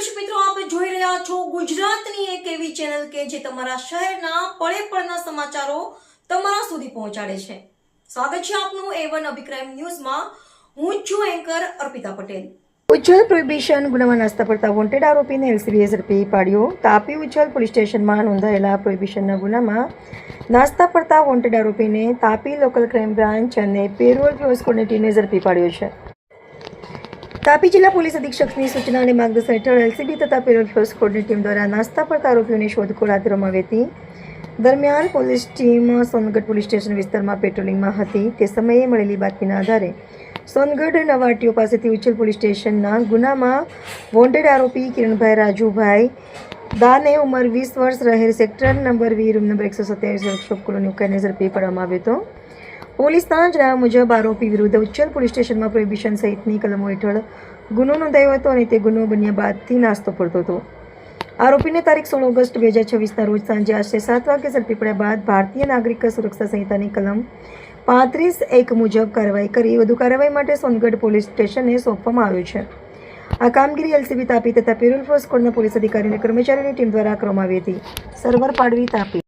દર્શક મિત્રો, આપ જોઈ રહ્યા છો ગુજરાતની એક એવી ચેનલ કે જે તમારા શહેરના પળે પળના સમાચારો તમારા સુધી પહોંચાડે છે. સ્વાગત છે આપનું A1 અભિક્રાઇમ ન્યૂઝમાં. હું છું એન્કર અર્પિતા પટેલ. ઉજ્જવલ પ્રોહિબિશન ગુનામાં નાસ્તા પડતા વોન્ટેડ આરોપીને એલસીબીએ ઝડપી પાડ્યો. તાપી ઉજ્જવલ પોલીસ સ્ટેશનમાં નોંધાયેલા પ્રોહિબિશનના ગુનામાં નાસ્તા પડતા વોન્ટેડ આરોપીને તાપી લોકલ ક્રાઇમ બ્રાન્ચ અને પેરોલ ફ્લોસ્કોડની ટીમે ઝડપી પાડ્યો છે. તાપી જિલ્લા પોલીસ અધિક્ષકની સૂચના અને માર્ગદર્શન હેઠળ એલસીબી તથા પેરોલ ફ્લોસ્કોડની ટીમ દ્વારા નાસ્તા પડતા આરોપીઓની શોધખોળ હાથ ધરવામાં આવી હતી. દરમિયાન police team Songadh police station વિસ્તારમાં પેટ્રોલિંગમાં હતી. તે સમયે મળેલી બાતમીના આધારે સોનગઢ નવાટીઓ પાસેથી ઉજ્જવલ પોલીસ સ્ટેશનના ગુનામાં વોન્ટેડ આરોપી કિરણભાઈ રાજુભાઈ દાને ઉંમર 20 વર્ષ રહેલ સેક્ટર નંબર વી રૂમ નંબર 127 વર્કશોપ કોલોની ઉકાઈને ઝડપી પાડવામાં આવ્યો હતો. પોલીસના જણાવ્યા મુજબ આરોપી વિરુદ્ધ ઉજ્જવલ પોલીસ સ્ટેશનમાં પ્રોહિબિશન સહિતની કલમો હેઠળ ગુનો નોંધાયો હતો અને તે ગુનો બન્યા બાદથી નાસ્તો પડતો હતો. આરોપીને તારીખ 16 ઓગસ્ટ 2026ના રોજ સાંજે આશરે 7 વાગ્યે ઝડપી પડ્યા બાદ ભારતીય નાગરિક સુરક્ષા સંહિતાની કલમ 35(1) મુજબ કાર્યવાહી કરી વધુ કાર્યવાહી માટે સોનગઢ પોલીસ સ્ટેશને સોંપવામાં આવ્યું છે. આ કામગીરી એલસીબી તાપી તથા પેરોલ ફોર્સ કોડના પોલીસ અધિકારી અને કર્મચારીઓની ટીમ દ્વારા કરવામાં આવી હતી. સર્વર પાડવી, તાપી.